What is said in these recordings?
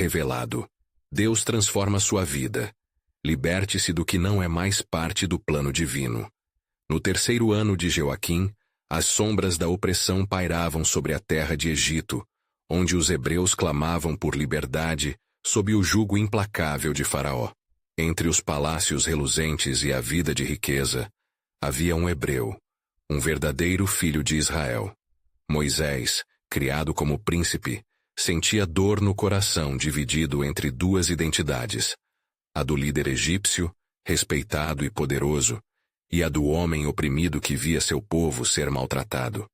revelado. Deus transforma sua vida. Liberte-se do que não é mais parte do plano divino. No terceiro ano de Joaquim, as sombras da opressão pairavam sobre a terra de Egito, onde os hebreus clamavam por liberdade sob o jugo implacável de Faraó. Entre os palácios reluzentes e a vida de riqueza, havia um hebreu, um verdadeiro filho de Israel. Moisés, criado como príncipe, sentia dor no coração dividido entre duas identidades, a do líder egípcio, respeitado e poderoso, e a do homem oprimido que via seu povo ser maltratado.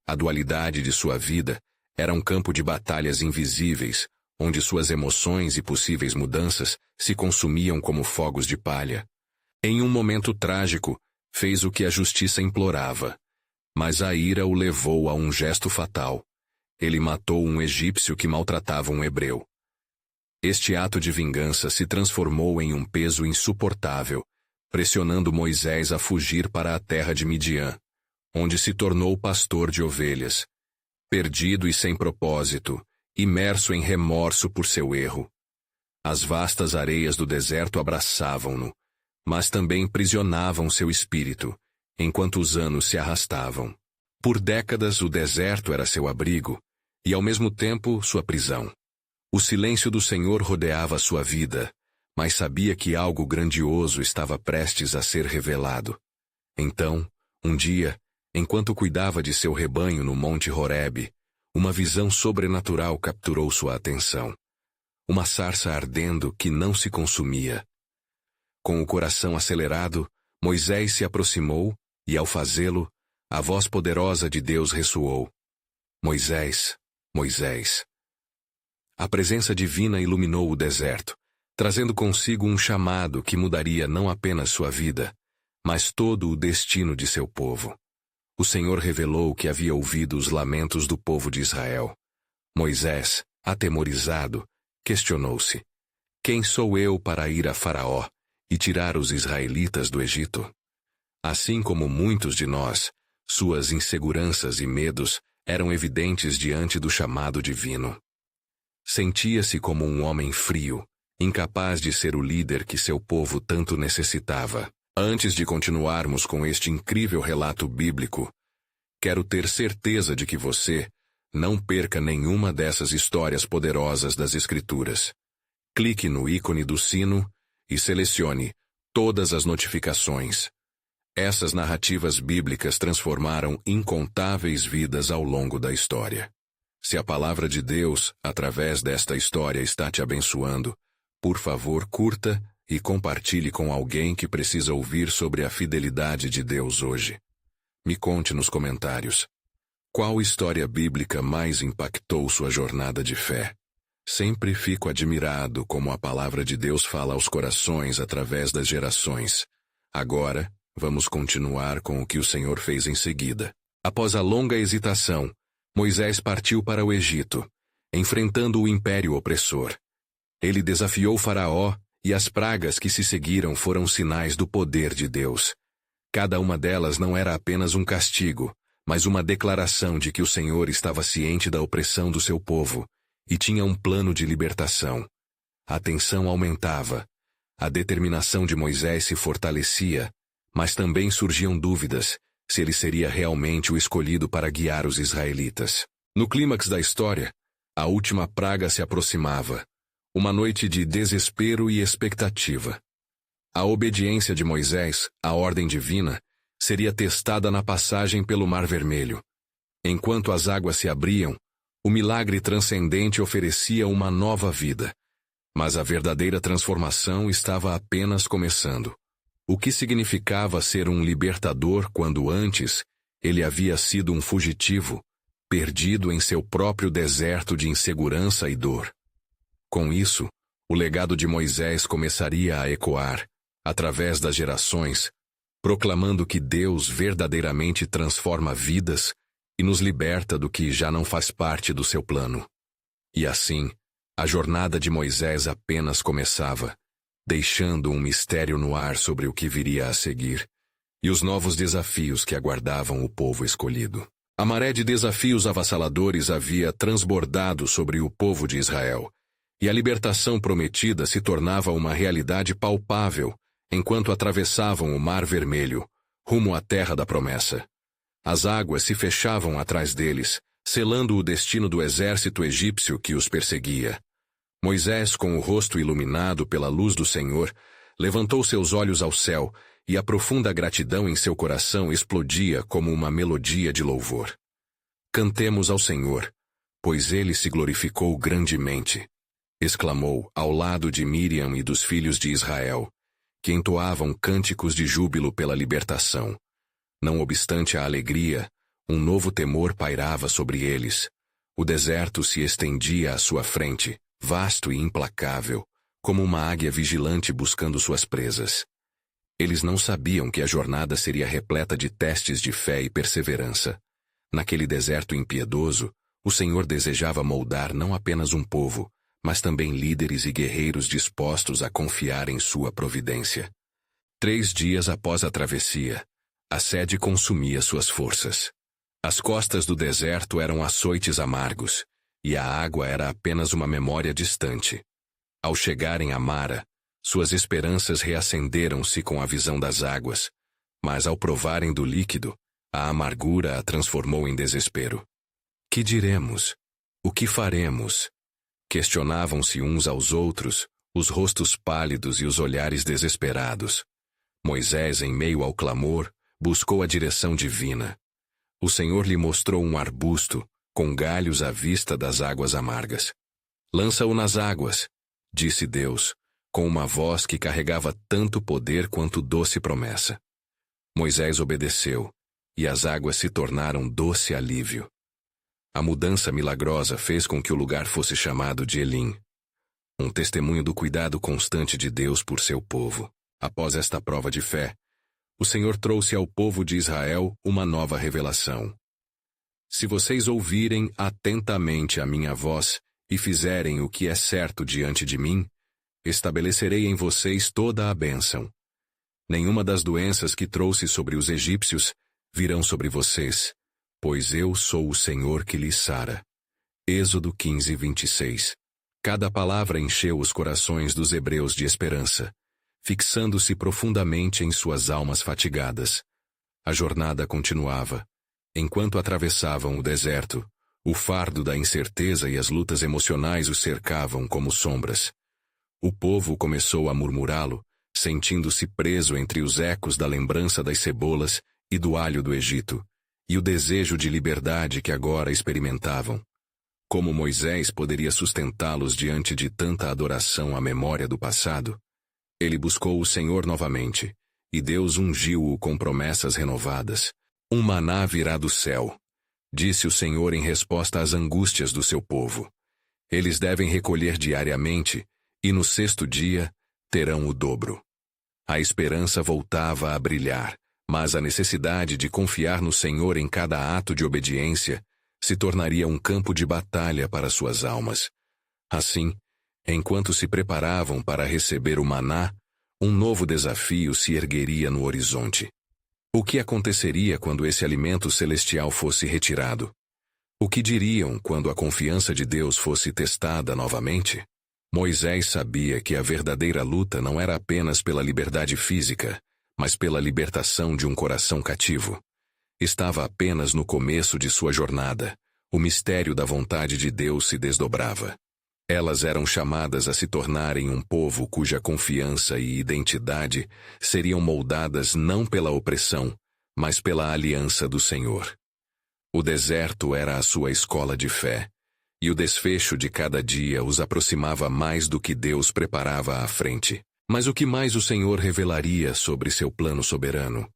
A dualidade de sua vida era um campo de batalhas invisíveis, onde suas emoções e possíveis mudanças se consumiam como fogos de palha. Em um momento trágico, fez o que a justiça implorava, mas a ira o levou a um gesto fatal. Ele matou um egípcio que maltratava um hebreu. Este ato de vingança se transformou em um peso insuportável, pressionando Moisés a fugir para a terra de Midian, onde se tornou pastor de ovelhas. Perdido e sem propósito, imerso em remorso por seu erro. As vastas areias do deserto abraçavam-no, mas também prisionavam seu espírito, enquanto os anos se arrastavam. Por décadas o deserto era seu abrigo, e ao mesmo tempo sua prisão. O silêncio do Senhor rodeava sua vida, mas sabia que algo grandioso estava prestes a ser revelado. Então, um dia, enquanto cuidava de seu rebanho no Monte Horebe, uma visão sobrenatural capturou sua atenção. Uma sarça ardendo que não se consumia. Com o coração acelerado, Moisés se aproximou, e ao fazê-lo, a voz poderosa de Deus ressoou. Moisés, Moisés. A presença divina iluminou o deserto, trazendo consigo um chamado que mudaria não apenas sua vida, mas todo o destino de seu povo. O Senhor revelou que havia ouvido os lamentos do povo de Israel. Moisés, atemorizado, questionou-se: quem sou eu para ir a Faraó e tirar os israelitas do Egito? Assim como muitos de nós, suas inseguranças e medos eram evidentes diante do chamado divino. Sentia-se como um homem frio, incapaz de ser o líder que seu povo tanto necessitava. Antes de continuarmos com este incrível relato bíblico, quero ter certeza de que você não perca nenhuma dessas histórias poderosas das Escrituras. Clique no ícone do sino e selecione todas as notificações. Essas narrativas bíblicas transformaram incontáveis vidas ao longo da história. Se a palavra de Deus, através desta história, está te abençoando, por favor, curta e compartilhe com alguém que precisa ouvir sobre a fidelidade de Deus hoje. Me conte nos comentários. Qual história bíblica mais impactou sua jornada de fé? Sempre fico admirado como a palavra de Deus fala aos corações através das gerações. Agora, vamos continuar com o que o Senhor fez em seguida. Após a longa hesitação, Moisés partiu para o Egito, enfrentando o império opressor. Ele desafiou Faraó, e as pragas que se seguiram foram sinais do poder de Deus. Cada uma delas não era apenas um castigo, mas uma declaração de que o Senhor estava ciente da opressão do seu povo e tinha um plano de libertação. A tensão aumentava, a determinação de Moisés se fortalecia, mas também surgiam dúvidas se ele seria realmente o escolhido para guiar os israelitas. No clímax da história, a última praga se aproximava, uma noite de desespero e expectativa. A obediência de Moisés à ordem divina seria testada na passagem pelo Mar Vermelho. Enquanto as águas se abriam, o milagre transcendente oferecia uma nova vida. Mas a verdadeira transformação estava apenas começando. O que significava ser um libertador quando antes ele havia sido um fugitivo, perdido em seu próprio deserto de insegurança e dor. Com isso, o legado de Moisés começaria a ecoar, através das gerações, proclamando que Deus verdadeiramente transforma vidas e nos liberta do que já não faz parte do seu plano. E assim, a jornada de Moisés apenas começava, deixando um mistério no ar sobre o que viria a seguir, e os novos desafios que aguardavam o povo escolhido. A maré de desafios avassaladores havia transbordado sobre o povo de Israel, E a libertação prometida se tornava uma realidade palpável, enquanto atravessavam o Mar Vermelho, rumo à terra da promessa. As águas se fechavam atrás deles, selando o destino do exército egípcio que os perseguia. Moisés, com o rosto iluminado pela luz do Senhor, levantou seus olhos ao céu, e a profunda gratidão em seu coração explodia como uma melodia de louvor. Cantemos ao Senhor, pois ele se glorificou grandemente, exclamou ao lado de Miriam e dos filhos de Israel, que entoavam cânticos de júbilo pela libertação. Não obstante a alegria, um novo temor pairava sobre eles. O deserto se estendia à sua frente, vasto e implacável, como uma águia vigilante buscando suas presas. Eles não sabiam que a jornada seria repleta de testes de fé e perseverança. Naquele deserto impiedoso, o Senhor desejava moldar não apenas um povo, mas também líderes e guerreiros dispostos a confiar em sua providência. 3 dias após a travessia, a sede consumia suas forças. As costas do deserto eram açoites amargos, e a água era apenas uma memória distante. Ao chegarem a Mara, suas esperanças reacenderam-se com a visão das águas, mas ao provarem do líquido, a amargura a transformou em desespero. Que diremos? O que faremos? Questionavam-se uns aos outros, os rostos pálidos e os olhares desesperados. Moisés, em meio ao clamor, buscou a direção divina. O Senhor lhe mostrou um arbusto, com galhos à vista das águas amargas. Lança-o nas águas, disse Deus, com uma voz que carregava tanto poder quanto doce promessa. Moisés obedeceu, e as águas se tornaram doce alívio. A mudança milagrosa fez com que o lugar fosse chamado de Elim, um testemunho do cuidado constante de Deus por seu povo. Após esta prova de fé, o Senhor trouxe ao povo de Israel uma nova revelação. Se vocês ouvirem atentamente a minha voz e fizerem o que é certo diante de mim, estabelecerei em vocês toda a bênção. Nenhuma das doenças que trouxe sobre os egípcios virão sobre vocês, pois eu sou o Senhor que lhes sara. Êxodo 15, 26. Cada palavra encheu os corações dos hebreus de esperança, fixando-se profundamente em suas almas fatigadas. A jornada continuava. Enquanto atravessavam o deserto, o fardo da incerteza e as lutas emocionais os cercavam como sombras. O povo começou a murmurá-lo, sentindo-se preso entre os ecos da lembrança das cebolas e do alho do Egito, e o desejo de liberdade que agora experimentavam. Como Moisés poderia sustentá-los diante de tanta adoração à memória do passado? Ele buscou o Senhor novamente, e Deus ungiu-o com promessas renovadas. Um maná virá do céu, disse o Senhor em resposta às angústias do seu povo. Eles devem recolher diariamente, e no 6º dia terão o dobro. A esperança voltava a brilhar, mas a necessidade de confiar no Senhor em cada ato de obediência se tornaria um campo de batalha para suas almas. Assim, enquanto se preparavam para receber o maná, um novo desafio se ergueria no horizonte. O que aconteceria quando esse alimento celestial fosse retirado? O que diriam quando a confiança de Deus fosse testada novamente? Moisés sabia que a verdadeira luta não era apenas pela liberdade física, mas pela libertação de um coração cativo. Estava apenas no começo de sua jornada. O mistério da vontade de Deus se desdobrava. Elas eram chamadas a se tornarem um povo cuja confiança e identidade seriam moldadas não pela opressão, mas pela aliança do Senhor. O deserto era a sua escola de fé, e o desfecho de cada dia os aproximava mais do que Deus preparava à frente. Mas o que mais o Senhor revelaria sobre seu plano soberano?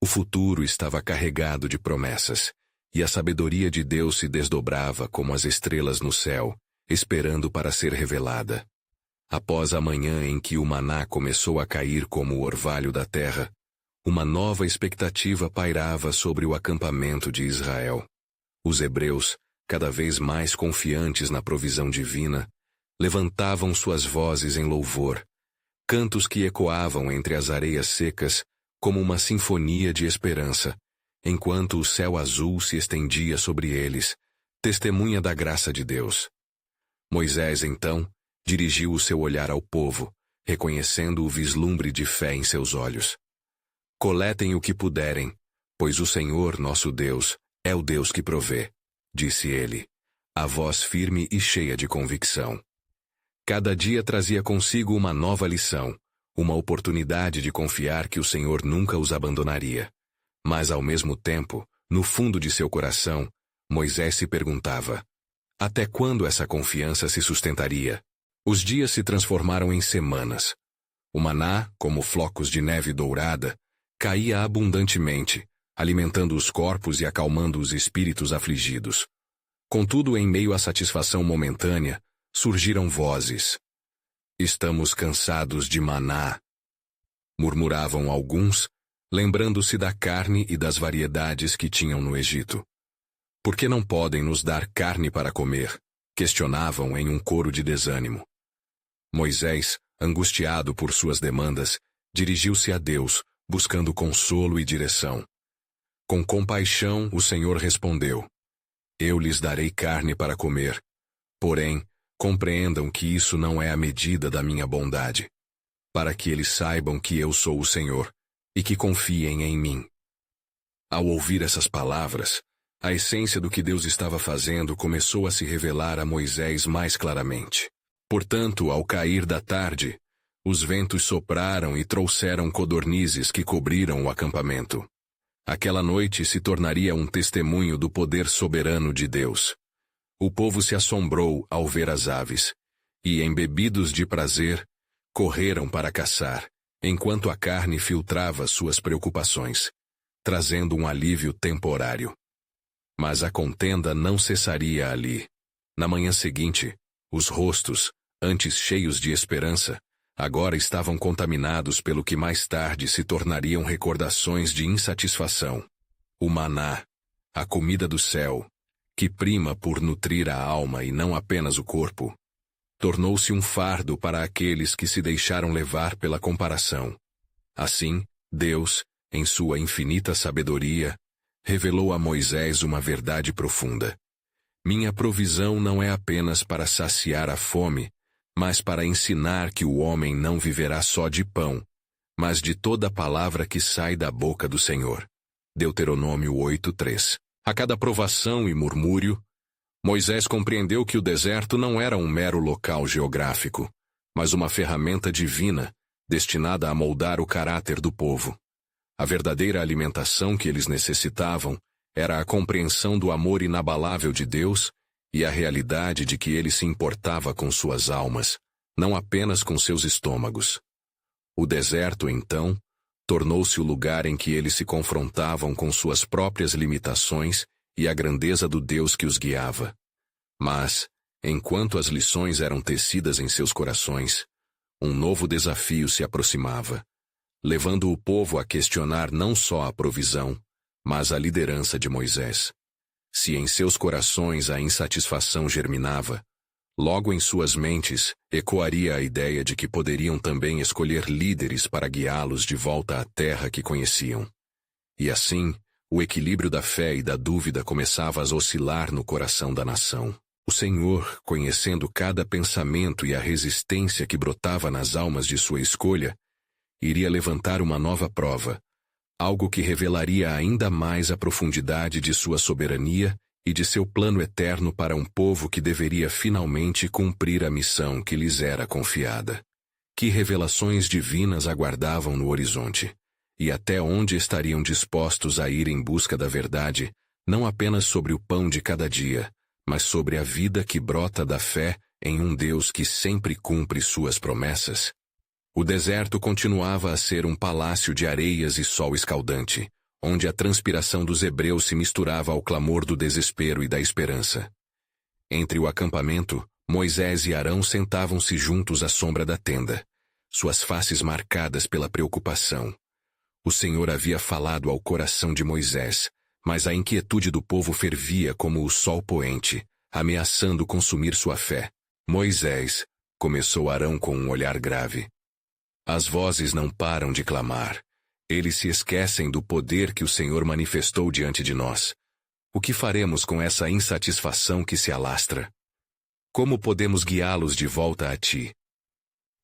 O futuro estava carregado de promessas, e a sabedoria de Deus se desdobrava como as estrelas no céu, esperando para ser revelada. Após a manhã em que o maná começou a cair como o orvalho da terra, uma nova expectativa pairava sobre o acampamento de Israel. Os hebreus, cada vez mais confiantes na provisão divina, levantavam suas vozes em louvor, cantos que ecoavam entre as areias secas como uma sinfonia de esperança, enquanto o céu azul se estendia sobre eles, testemunha da graça de Deus. Moisés, então, dirigiu o seu olhar ao povo, reconhecendo o vislumbre de fé em seus olhos. Coletem o que puderem, pois o Senhor, nosso Deus, é o Deus que provê, disse ele, a voz firme e cheia de convicção. Cada dia trazia consigo uma nova lição, uma oportunidade de confiar que o Senhor nunca os abandonaria. Mas ao mesmo tempo, no fundo de seu coração, Moisés se perguntava: até quando essa confiança se sustentaria? Os dias se transformaram em semanas. O maná, como flocos de neve dourada, caía abundantemente, alimentando os corpos e acalmando os espíritos afligidos. Contudo, em meio à satisfação momentânea, surgiram vozes. Estamos cansados de maná, murmuravam alguns, lembrando-se da carne e das variedades que tinham no Egito. Por que não podem nos dar carne para comer? Questionavam em um coro de desânimo. Moisés, angustiado por suas demandas, dirigiu-se a Deus, buscando consolo e direção. Com compaixão, o Senhor respondeu: eu lhes darei carne para comer. Porém, compreendam que isso não é a medida da minha bondade, para que eles saibam que eu sou o Senhor, e que confiem em mim. Ao ouvir essas palavras, a essência do que Deus estava fazendo começou a se revelar a Moisés mais claramente. Portanto, ao cair da tarde, os ventos sopraram e trouxeram codornizes que cobriram o acampamento. Aquela noite se tornaria um testemunho do poder soberano de Deus. O povo se assombrou ao ver as aves, e, embebidos de prazer, correram para caçar, enquanto a carne filtrava suas preocupações, trazendo um alívio temporário. Mas a contenda não cessaria ali. Na manhã seguinte, os rostos, antes cheios de esperança, agora estavam contaminados pelo que mais tarde se tornariam recordações de insatisfação. O maná, a comida do céu, que prima por nutrir a alma e não apenas o corpo, tornou-se um fardo para aqueles que se deixaram levar pela comparação. Assim, Deus, em sua infinita sabedoria, revelou a Moisés uma verdade profunda. Minha provisão não é apenas para saciar a fome, mas para ensinar que o homem não viverá só de pão, mas de toda palavra que sai da boca do Senhor. Deuteronômio 8:3. A cada provação e murmúrio, Moisés compreendeu que o deserto não era um mero local geográfico, mas uma ferramenta divina, destinada a moldar o caráter do povo. A verdadeira alimentação que eles necessitavam era a compreensão do amor inabalável de Deus e a realidade de que ele se importava com suas almas, não apenas com seus estômagos. O deserto, então, tornou-se o lugar em que eles se confrontavam com suas próprias limitações e a grandeza do Deus que os guiava. Mas, enquanto as lições eram tecidas em seus corações, um novo desafio se aproximava, levando o povo a questionar não só a provisão, mas a liderança de Moisés. Se em seus corações a insatisfação germinava, logo em suas mentes ecoaria a ideia de que poderiam também escolher líderes para guiá-los de volta à terra que conheciam. E assim, o equilíbrio da fé e da dúvida começava a oscilar no coração da nação. O Senhor, conhecendo cada pensamento e a resistência que brotava nas almas de sua escolha, iria levantar uma nova prova, algo que revelaria ainda mais a profundidade de sua soberania e de seu plano eterno para um povo que deveria finalmente cumprir a missão que lhes era confiada. Que revelações divinas aguardavam no horizonte, e até onde estariam dispostos a ir em busca da verdade, não apenas sobre o pão de cada dia, mas sobre a vida que brota da fé em um Deus que sempre cumpre suas promessas. O deserto continuava a ser um palácio de areias e sol escaldante, onde a transpiração dos hebreus se misturava ao clamor do desespero e da esperança. Entre o acampamento, Moisés e Arão sentavam-se juntos à sombra da tenda, suas faces marcadas pela preocupação. O Senhor havia falado ao coração de Moisés, mas a inquietude do povo fervia como o sol poente, ameaçando consumir sua fé. Moisés, começou Arão com um olhar grave. As vozes não param de clamar. Eles se esquecem do poder que o Senhor manifestou diante de nós. O que faremos com essa insatisfação que se alastra? Como podemos guiá-los de volta a ti?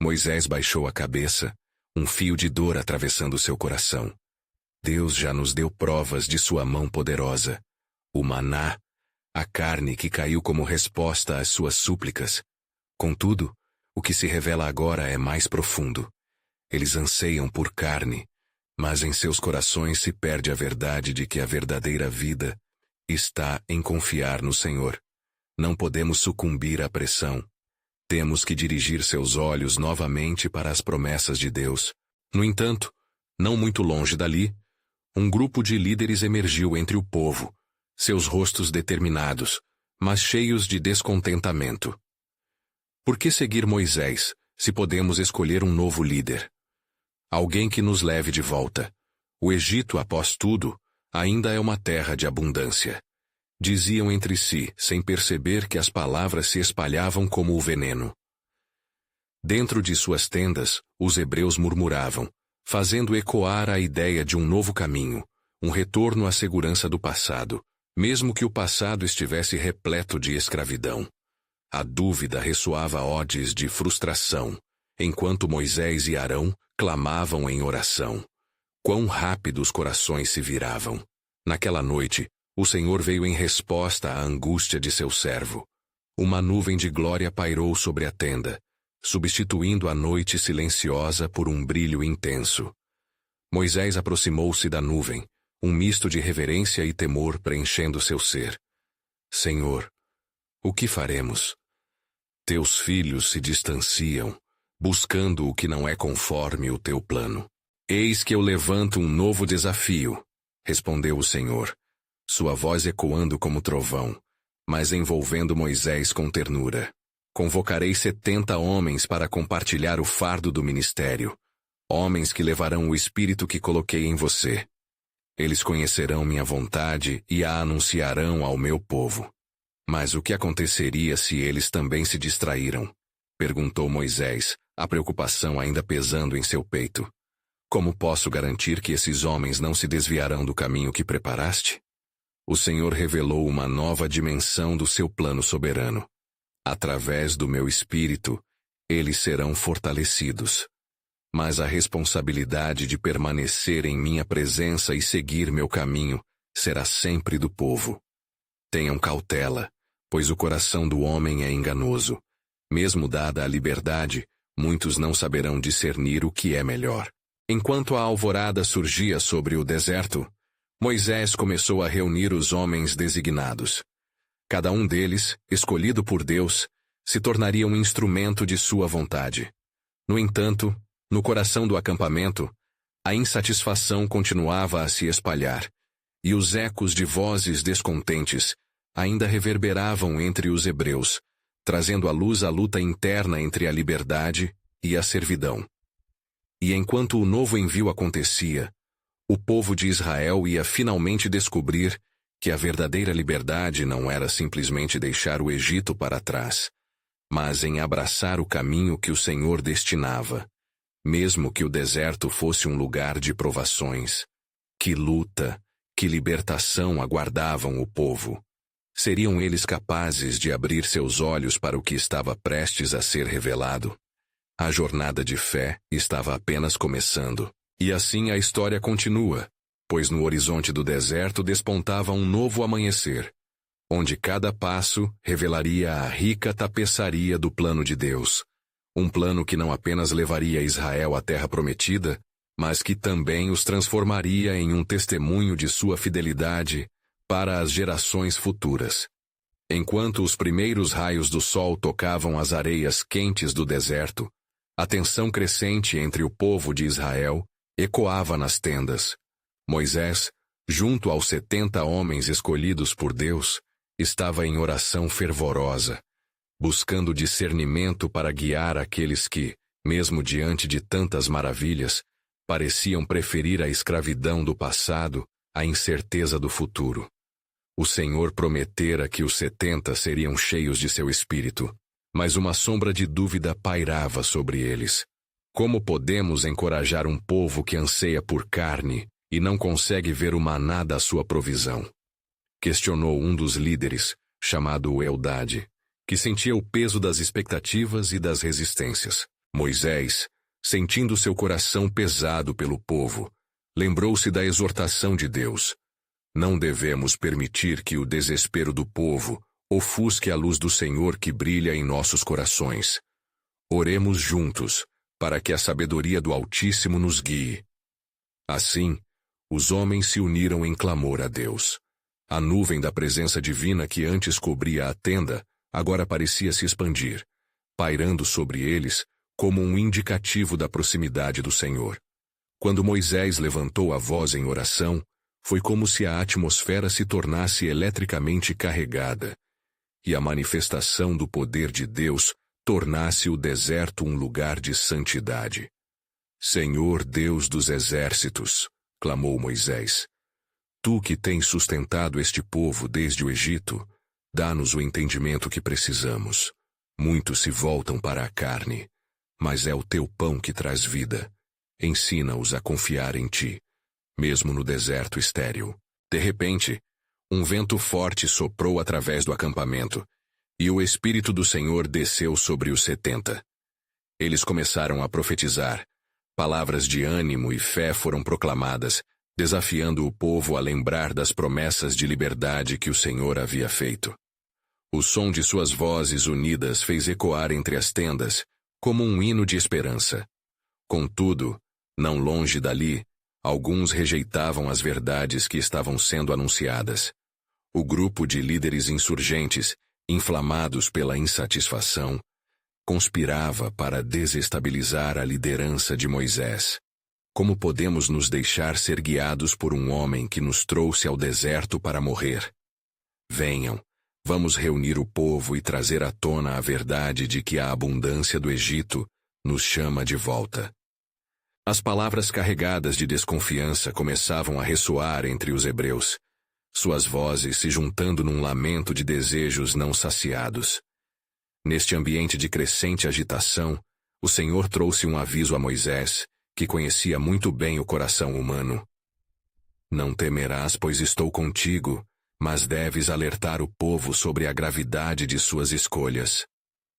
Moisés baixou a cabeça, um fio de dor atravessando seu coração. Deus já nos deu provas de sua mão poderosa. O maná, a carne que caiu como resposta às suas súplicas. Contudo, o que se revela agora é mais profundo. Eles anseiam por carne, mas em seus corações se perde a verdade de que a verdadeira vida está em confiar no Senhor. Não podemos sucumbir à pressão. Temos que dirigir seus olhos novamente para as promessas de Deus. No entanto, não muito longe dali, um grupo de líderes emergiu entre o povo, seus rostos determinados, mas cheios de descontentamento. Por que seguir Moisés, se podemos escolher um novo líder? Alguém que nos leve de volta. O Egito, após tudo, ainda é uma terra de abundância. Diziam entre si, sem perceber que as palavras se espalhavam como o veneno. Dentro de suas tendas, os hebreus murmuravam, fazendo ecoar a ideia de um novo caminho, um retorno à segurança do passado, mesmo que o passado estivesse repleto de escravidão. A dúvida ressoava odes de frustração, enquanto Moisés e Arão clamavam em oração. Quão rápido os corações se viravam. Naquela noite, o Senhor veio em resposta à angústia de seu servo. Uma nuvem de glória pairou sobre a tenda, substituindo a noite silenciosa por um brilho intenso. Moisés aproximou-se da nuvem, um misto de reverência e temor preenchendo seu ser. Senhor, o que faremos? Teus filhos se distanciam, buscando o que não é conforme o teu plano. Eis que eu levanto um novo desafio, respondeu o Senhor, sua voz ecoando como trovão, mas envolvendo Moisés com ternura. Convocarei 70 homens para compartilhar o fardo do ministério, homens que levarão o espírito que coloquei em você. Eles conhecerão minha vontade e a anunciarão ao meu povo. Mas o que aconteceria se eles também se distraíram? Perguntou Moisés, a preocupação ainda pesando em seu peito. Como posso garantir que esses homens não se desviarão do caminho que preparaste? O Senhor revelou uma nova dimensão do seu plano soberano. Através do meu espírito, eles serão fortalecidos. Mas a responsabilidade de permanecer em minha presença e seguir meu caminho será sempre do povo. Tenham cautela, pois o coração do homem é enganoso. Mesmo dada a liberdade, muitos não saberão discernir o que é melhor. Enquanto a alvorada surgia sobre o deserto, Moisés começou a reunir os homens designados. Cada um deles, escolhido por Deus, se tornaria um instrumento de sua vontade. No entanto, no coração do acampamento, a insatisfação continuava a se espalhar, e os ecos de vozes descontentes ainda reverberavam entre os hebreus, trazendo à luz a luta interna entre a liberdade e a servidão. E enquanto o novo envio acontecia, o povo de Israel ia finalmente descobrir que a verdadeira liberdade não era simplesmente deixar o Egito para trás, mas em abraçar o caminho que o Senhor destinava, mesmo que o deserto fosse um lugar de provações. Que luta, que libertação aguardavam o povo. Seriam eles capazes de abrir seus olhos para o que estava prestes a ser revelado? A jornada de fé estava apenas começando. E assim a história continua, pois no horizonte do deserto despontava um novo amanhecer, onde cada passo revelaria a rica tapeçaria do plano de Deus. Um plano que não apenas levaria Israel à terra prometida, mas que também os transformaria em um testemunho de sua fidelidade para as gerações futuras. Enquanto os primeiros raios do sol tocavam as areias quentes do deserto, a tensão crescente entre o povo de Israel ecoava nas tendas. Moisés, junto aos 70 homens escolhidos por Deus, estava em oração fervorosa, buscando discernimento para guiar aqueles que, mesmo diante de tantas maravilhas, pareciam preferir a escravidão do passado à incerteza do futuro. O Senhor prometera que os 70 seriam cheios de seu espírito, mas uma sombra de dúvida pairava sobre eles. Como podemos encorajar um povo que anseia por carne e não consegue ver o maná da sua provisão? Questionou um dos líderes, chamado Eldade, que sentia o peso das expectativas e das resistências. Moisés, sentindo seu coração pesado pelo povo, lembrou-se da exortação de Deus. Não devemos permitir que o desespero do povo ofusque a luz do Senhor que brilha em nossos corações. Oremos juntos, para que a sabedoria do Altíssimo nos guie. Assim, os homens se uniram em clamor a Deus. A nuvem da presença divina que antes cobria a tenda, agora parecia se expandir, pairando sobre eles como um indicativo da proximidade do Senhor. Quando Moisés levantou a voz em oração, foi como se a atmosfera se tornasse eletricamente carregada, e a manifestação do poder de Deus tornasse o deserto um lugar de santidade. Senhor Deus dos exércitos, clamou Moisés, tu que tens sustentado este povo desde o Egito, dá-nos o entendimento que precisamos. Muitos se voltam para a carne, mas é o teu pão que traz vida. Ensina-os a confiar em ti, mesmo no deserto estéril. De repente, um vento forte soprou através do acampamento, e o Espírito do Senhor desceu sobre os 70. Eles começaram a profetizar. Palavras de ânimo e fé foram proclamadas, desafiando o povo a lembrar das promessas de liberdade que o Senhor havia feito. O som de suas vozes unidas fez ecoar entre as tendas, como um hino de esperança. Contudo, não longe dali, alguns rejeitavam as verdades que estavam sendo anunciadas. O grupo de líderes insurgentes, inflamados pela insatisfação, conspirava para desestabilizar a liderança de Moisés. Como podemos nos deixar ser guiados por um homem que nos trouxe ao deserto para morrer? Venham, vamos reunir o povo e trazer à tona a verdade de que a abundância do Egito nos chama de volta. As palavras carregadas de desconfiança começavam a ressoar entre os hebreus, suas vozes se juntando num lamento de desejos não saciados. Neste ambiente de crescente agitação, o Senhor trouxe um aviso a Moisés, que conhecia muito bem o coração humano. Não temerás, pois estou contigo, mas deves alertar o povo sobre a gravidade de suas escolhas.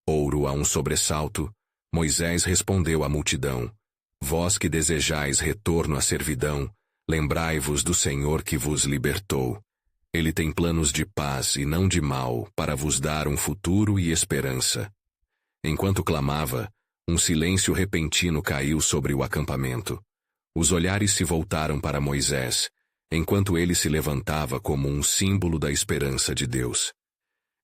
Ouro a um sobressalto, Moisés respondeu à multidão: Vós que desejais retorno à servidão, lembrai-vos do Senhor que vos libertou. Ele tem planos de paz e não de mal, para vos dar um futuro e esperança. Enquanto clamava, um silêncio repentino caiu sobre o acampamento. Os olhares se voltaram para Moisés, enquanto ele se levantava como um símbolo da esperança de Deus.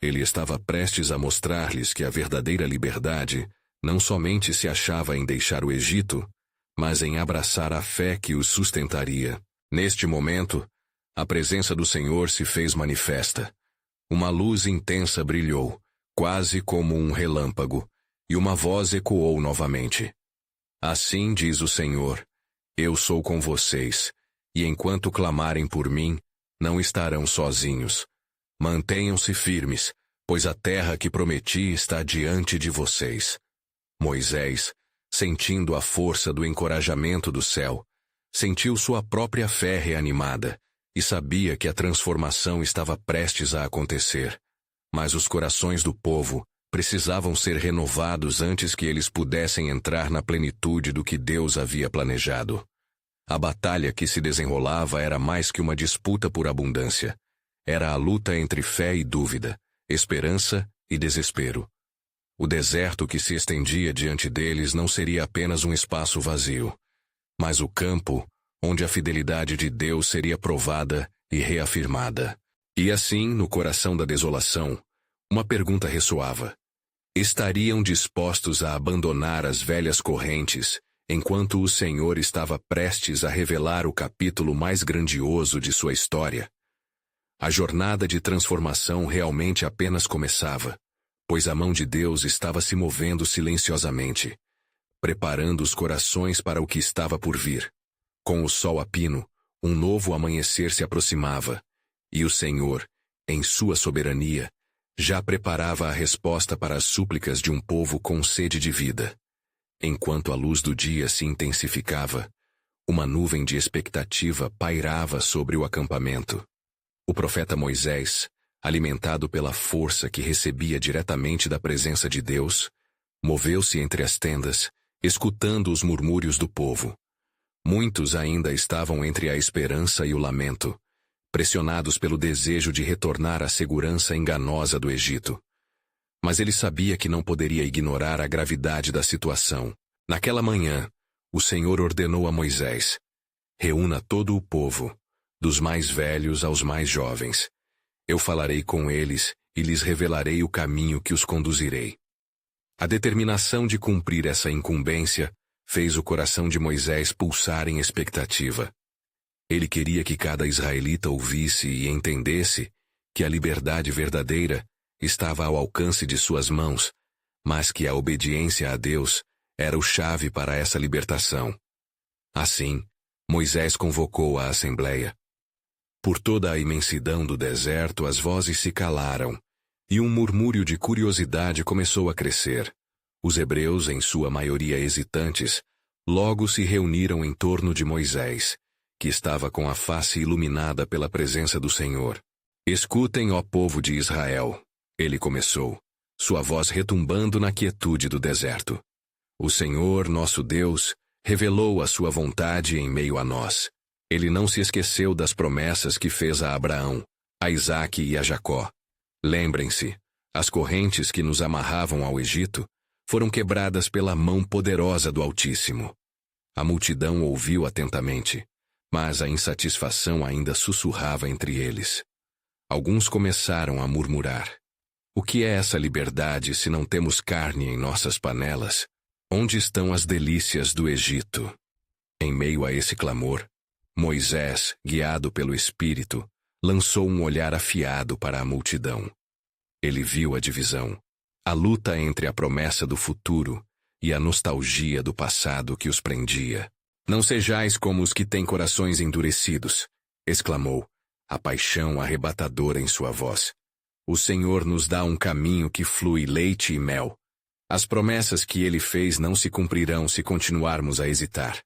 Ele estava prestes a mostrar-lhes que a verdadeira liberdade não somente se achava em deixar o Egito, mas em abraçar a fé que os sustentaria. Neste momento, a presença do Senhor se fez manifesta. Uma luz intensa brilhou, quase como um relâmpago, e uma voz ecoou novamente. Assim diz o Senhor: Eu sou com vocês, e enquanto clamarem por mim, não estarão sozinhos. Mantenham-se firmes, pois a terra que prometi está diante de vocês. Moisés, sentindo a força do encorajamento do céu, sentiu sua própria fé reanimada e sabia que a transformação estava prestes a acontecer. Mas os corações do povo precisavam ser renovados antes que eles pudessem entrar na plenitude do que Deus havia planejado. A batalha que se desenrolava era mais que uma disputa por abundância. Era a luta entre fé e dúvida, esperança e desespero. O deserto que se estendia diante deles não seria apenas um espaço vazio, mas o campo onde a fidelidade de Deus seria provada e reafirmada. E assim, no coração da desolação, uma pergunta ressoava: estariam dispostos a abandonar as velhas correntes, enquanto o Senhor estava prestes a revelar o capítulo mais grandioso de sua história? A jornada de transformação realmente apenas começava, pois a mão de Deus estava se movendo silenciosamente, preparando os corações para o que estava por vir. Com o sol a pino, um novo amanhecer se aproximava, e o Senhor, em sua soberania, já preparava a resposta para as súplicas de um povo com sede de vida. Enquanto a luz do dia se intensificava, uma nuvem de expectativa pairava sobre o acampamento. O profeta Moisés, alimentado pela força que recebia diretamente da presença de Deus, moveu-se entre as tendas, escutando os murmúrios do povo. Muitos ainda estavam entre a esperança e o lamento, pressionados pelo desejo de retornar à segurança enganosa do Egito. Mas ele sabia que não poderia ignorar a gravidade da situação. Naquela manhã, o Senhor ordenou a Moisés: reúna todo o povo, dos mais velhos aos mais jovens. Eu falarei com eles e lhes revelarei o caminho que os conduzirei. A determinação de cumprir essa incumbência fez o coração de Moisés pulsar em expectativa. Ele queria que cada israelita ouvisse e entendesse que a liberdade verdadeira estava ao alcance de suas mãos, mas que a obediência a Deus era o chave para essa libertação. Assim, Moisés convocou a assembleia. Por toda a imensidão do deserto as vozes se calaram, e um murmúrio de curiosidade começou a crescer. Os hebreus, em sua maioria hesitantes, logo se reuniram em torno de Moisés, que estava com a face iluminada pela presença do Senhor. Escutem, ó povo de Israel, ele começou, sua voz retumbando na quietude do deserto. O Senhor, nosso Deus, revelou a sua vontade em meio a nós. Ele não se esqueceu das promessas que fez a Abraão, a Isaque e a Jacó. Lembrem-se, as correntes que nos amarravam ao Egito foram quebradas pela mão poderosa do Altíssimo. A multidão ouviu atentamente, mas a insatisfação ainda sussurrava entre eles. Alguns começaram a murmurar: o que é essa liberdade se não temos carne em nossas panelas? Onde estão as delícias do Egito? Em meio a esse clamor, Moisés, guiado pelo Espírito, lançou um olhar afiado para a multidão. Ele viu a divisão, a luta entre a promessa do futuro e a nostalgia do passado que os prendia. Não sejais como os que têm corações endurecidos, exclamou, a paixão arrebatadora em sua voz. O Senhor nos dá um caminho que flui leite e mel. As promessas que ele fez não se cumprirão se continuarmos a hesitar.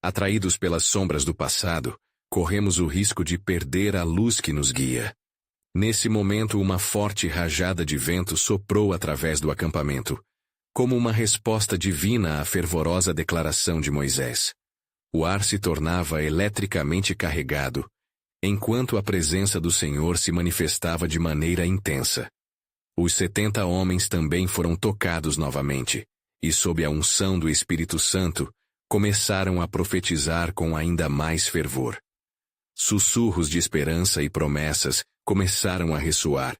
Atraídos pelas sombras do passado, corremos o risco de perder a luz que nos guia. Nesse momento, uma forte rajada de vento soprou através do acampamento, como uma resposta divina à fervorosa declaração de Moisés. O ar se tornava eletricamente carregado, enquanto a presença do Senhor se manifestava de maneira intensa. Os 70 homens também foram tocados novamente, e sob a unção do Espírito Santo, começaram a profetizar com ainda mais fervor. Sussurros de esperança e promessas começaram a ressoar,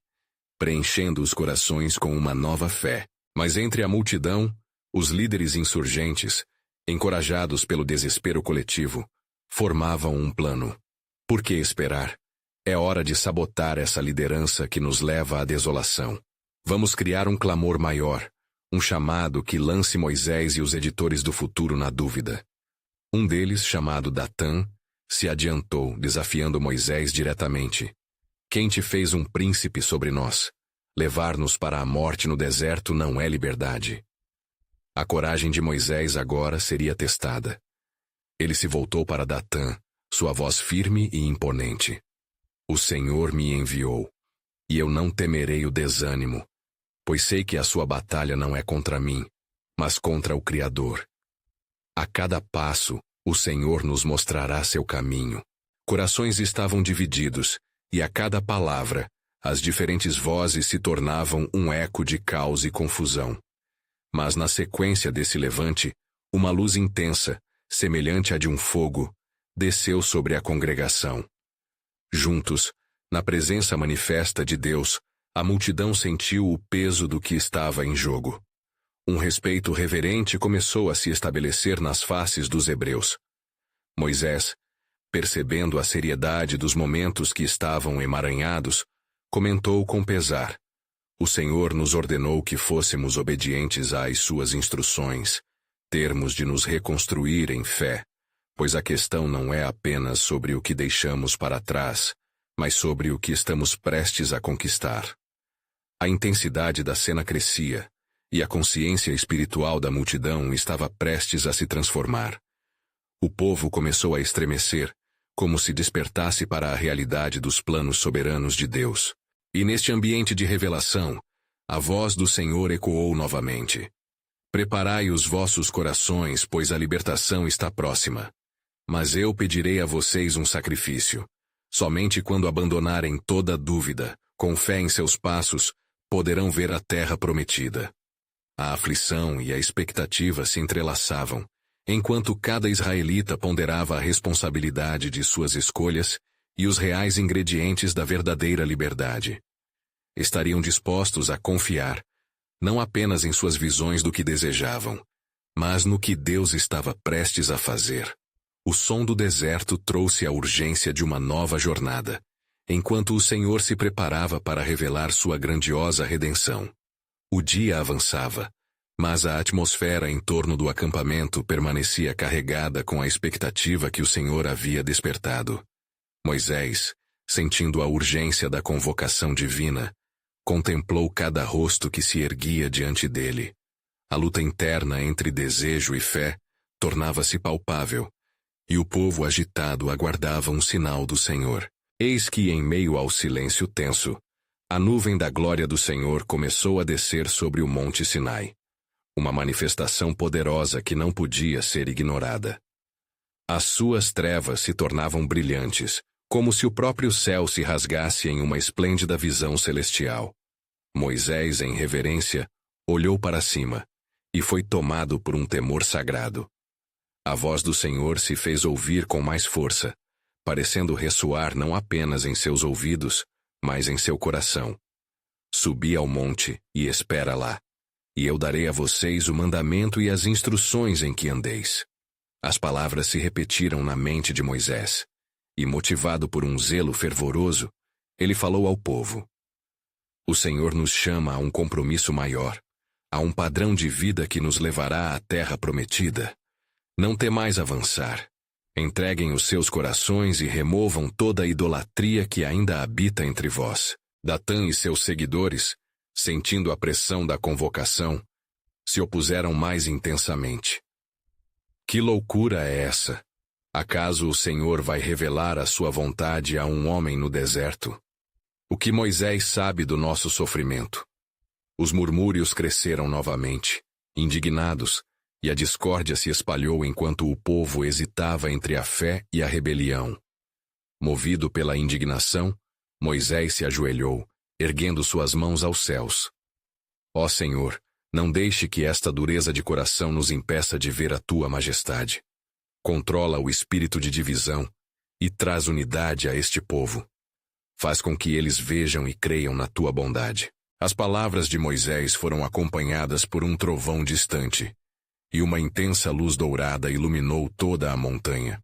preenchendo os corações com uma nova fé. Mas entre a multidão, os líderes insurgentes, encorajados pelo desespero coletivo, formavam um plano. Por que esperar? É hora de sabotar essa liderança que nos leva à desolação. Vamos criar um clamor maior, um chamado que lance Moisés e os editores do futuro na dúvida. Um deles, chamado Datã, se adiantou, desafiando Moisés diretamente. Quem te fez um príncipe sobre nós? Levar-nos para a morte no deserto não é liberdade. A coragem de Moisés agora seria testada. Ele se voltou para Datã, sua voz firme e imponente. O Senhor me enviou, e eu não temerei o desânimo, pois sei que a sua batalha não é contra mim, mas contra o Criador. A cada passo, o Senhor nos mostrará seu caminho. Corações estavam divididos, e a cada palavra, as diferentes vozes se tornavam um eco de caos e confusão. Mas na sequência desse levante, uma luz intensa, semelhante à de um fogo, desceu sobre a congregação. Juntos, na presença manifesta de Deus, a multidão sentiu o peso do que estava em jogo. Um respeito reverente começou a se estabelecer nas faces dos hebreus. Moisés, percebendo a seriedade dos momentos que estavam emaranhados, comentou com pesar: o Senhor nos ordenou que fôssemos obedientes às suas instruções, termos de nos reconstruir em fé, pois a questão não é apenas sobre o que deixamos para trás, mas sobre o que estamos prestes a conquistar. A intensidade da cena crescia, e a consciência espiritual da multidão estava prestes a se transformar. O povo começou a estremecer, como se despertasse para a realidade dos planos soberanos de Deus. E neste ambiente de revelação, a voz do Senhor ecoou novamente. Preparai os vossos corações, pois a libertação está próxima. Mas eu pedirei a vocês um sacrifício. Somente quando abandonarem toda dúvida, com fé em seus passos, poderão ver a terra prometida. A aflição e a expectativa se entrelaçavam, enquanto cada israelita ponderava a responsabilidade de suas escolhas e os reais ingredientes da verdadeira liberdade. Estariam dispostos a confiar, não apenas em suas visões do que desejavam, mas no que Deus estava prestes a fazer. O som do deserto trouxe a urgência de uma nova jornada, enquanto o Senhor se preparava para revelar sua grandiosa redenção. O dia avançava, mas a atmosfera em torno do acampamento permanecia carregada com a expectativa que o Senhor havia despertado. Moisés, sentindo a urgência da convocação divina, contemplou cada rosto que se erguia diante dele. A luta interna entre desejo e fé tornava-se palpável, e o povo agitado aguardava um sinal do Senhor. Eis que, em meio ao silêncio tenso, a nuvem da glória do Senhor começou a descer sobre o monte Sinai. Uma manifestação poderosa que não podia ser ignorada. As suas trevas se tornavam brilhantes, como se o próprio céu se rasgasse em uma esplêndida visão celestial. Moisés, em reverência, olhou para cima, e foi tomado por um temor sagrado. A voz do Senhor se fez ouvir com mais força, parecendo ressoar não apenas em seus ouvidos, mas em seu coração. Subi ao monte e espera lá, e eu darei a vocês o mandamento e as instruções em que andeis. As palavras se repetiram na mente de Moisés, e motivado por um zelo fervoroso, ele falou ao povo. O Senhor nos chama a um compromisso maior, a um padrão de vida que nos levará à terra prometida. Não temais avançar. Entreguem os seus corações e removam toda a idolatria que ainda habita entre vós. Datã e seus seguidores, sentindo a pressão da convocação, se opuseram mais intensamente. Que loucura é essa? Acaso o Senhor vai revelar a sua vontade a um homem no deserto? O que Moisés sabe do nosso sofrimento? Os murmúrios cresceram novamente, indignados, e a discórdia se espalhou enquanto o povo hesitava entre a fé e a rebelião. Movido pela indignação, Moisés se ajoelhou, erguendo suas mãos aos céus. Ó Senhor, não deixe que esta dureza de coração nos impeça de ver a tua majestade. Controla o espírito de divisão e traz unidade a este povo. Faz com que eles vejam e creiam na tua bondade. As palavras de Moisés foram acompanhadas por um trovão distante, e uma intensa luz dourada iluminou toda a montanha.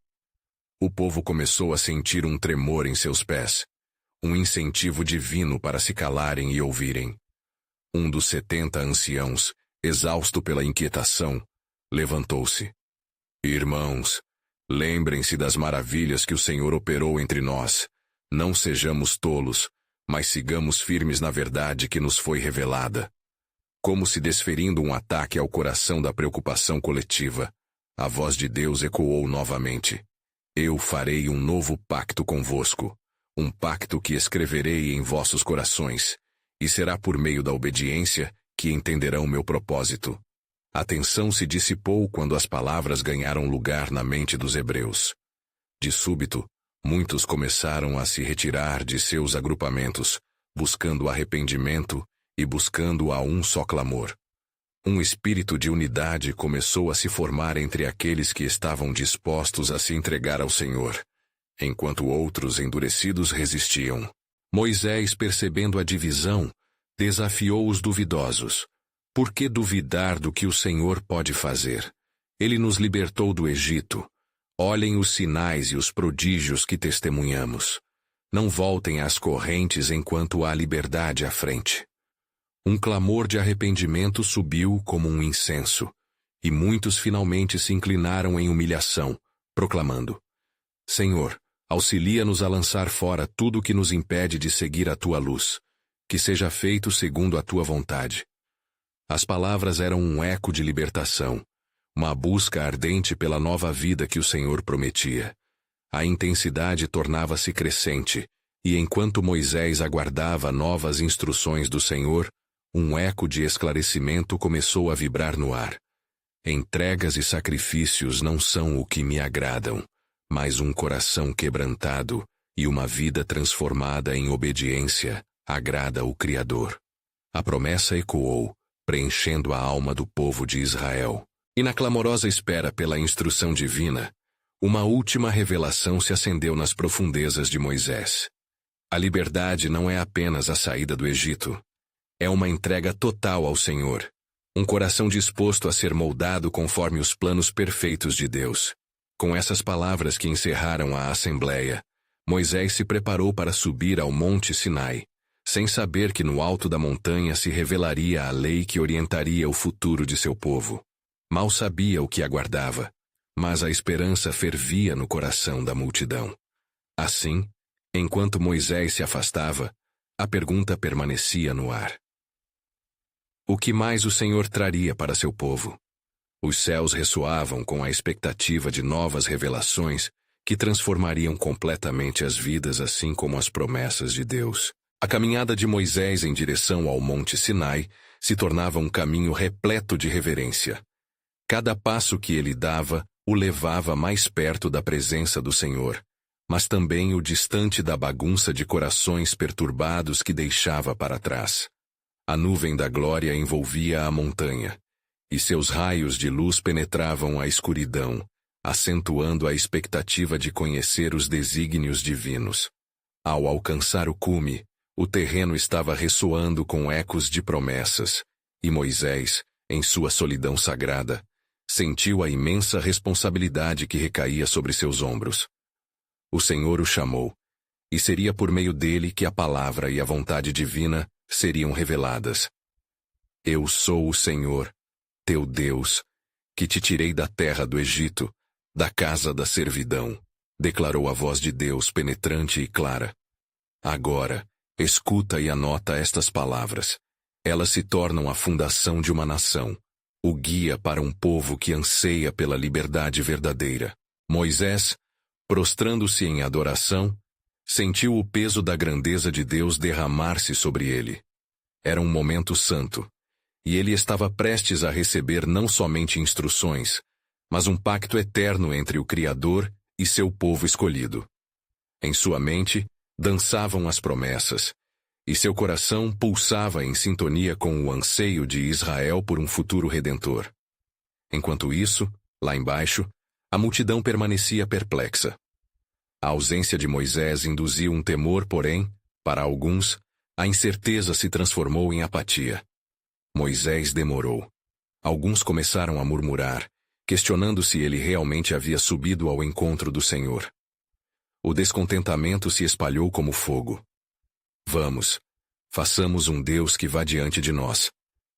O povo começou a sentir um tremor em seus pés, um incentivo divino para se calarem e ouvirem. Um dos 70 anciãos, exausto pela inquietação, levantou-se. Irmãos, lembrem-se das maravilhas que o Senhor operou entre nós. Não sejamos tolos, mas sigamos firmes na verdade que nos foi revelada. Como se desferindo um ataque ao coração da preocupação coletiva, a voz de Deus ecoou novamente. Eu farei um novo pacto convosco, um pacto que escreverei em vossos corações, e será por meio da obediência que entenderão meu propósito. A tensão se dissipou quando as palavras ganharam lugar na mente dos hebreus. De súbito, muitos começaram a se retirar de seus agrupamentos, buscando arrependimento e buscando a um só clamor. Um espírito de unidade começou a se formar entre aqueles que estavam dispostos a se entregar ao Senhor, enquanto outros endurecidos resistiam. Moisés, percebendo a divisão, desafiou os duvidosos. Por que duvidar do que o Senhor pode fazer? Ele nos libertou do Egito. Olhem os sinais e os prodígios que testemunhamos. Não voltem às correntes enquanto há liberdade à frente. Um clamor de arrependimento subiu como um incenso, e muitos finalmente se inclinaram em humilhação, proclamando: Senhor, auxilia-nos a lançar fora tudo o que nos impede de seguir a tua luz, que seja feito segundo a tua vontade. As palavras eram um eco de libertação, uma busca ardente pela nova vida que o Senhor prometia. A intensidade tornava-se crescente, E enquanto Moisés aguardava novas instruções do Senhor, um eco de esclarecimento começou a vibrar no ar. Entregas e sacrifícios não são o que me agradam, mas um coração quebrantado e uma vida transformada em obediência agrada o Criador. A promessa ecoou, preenchendo a alma do povo de Israel. E na clamorosa espera pela instrução divina, uma última revelação se acendeu nas profundezas de Moisés. A liberdade não é apenas a saída do Egito. É uma entrega total ao Senhor. Um coração disposto a ser moldado conforme os planos perfeitos de Deus. Com essas palavras que encerraram a assembleia, Moisés se preparou para subir ao Monte Sinai, sem saber que no alto da montanha se revelaria a lei que orientaria o futuro de seu povo. Mal sabia o que aguardava, mas a esperança fervia no coração da multidão. Assim, enquanto Moisés se afastava, a pergunta permanecia no ar. O que mais o Senhor traria para seu povo? Os céus ressoavam com a expectativa de novas revelações que transformariam completamente as vidas, assim como as promessas de Deus. A caminhada de Moisés em direção ao Monte Sinai se tornava um caminho repleto de reverência. Cada passo que ele dava o levava mais perto da presença do Senhor, mas também o distante da bagunça de corações perturbados que deixava para trás. A nuvem da glória envolvia a montanha, e seus raios de luz penetravam a escuridão, acentuando a expectativa de conhecer os desígnios divinos. Ao alcançar o cume, o terreno estava ressoando com ecos de promessas, e Moisés, em sua solidão sagrada, sentiu a imensa responsabilidade que recaía sobre seus ombros. O Senhor o chamou, e seria por meio dele que a palavra e a vontade divina seriam reveladas. Eu sou o Senhor, teu Deus, que te tirei da terra do Egito, da casa da servidão, declarou a voz de Deus penetrante e clara. Agora, escuta e anota estas palavras. Elas se tornam a fundação de uma nação, o guia para um povo que anseia pela liberdade verdadeira. Moisés, prostrando-se em adoração, sentiu o peso da grandeza de Deus derramar-se sobre ele. Era um momento santo, e ele estava prestes a receber não somente instruções, mas um pacto eterno entre o Criador e seu povo escolhido. Em sua mente, dançavam as promessas, e seu coração pulsava em sintonia com o anseio de Israel por um futuro redentor. Enquanto isso, lá embaixo, a multidão permanecia perplexa. A ausência de Moisés induziu um temor, porém, para alguns, a incerteza se transformou em apatia. Moisés demorou. Alguns começaram a murmurar, questionando se ele realmente havia subido ao encontro do Senhor. O descontentamento se espalhou como fogo. Vamos, façamos um Deus que vá diante de nós,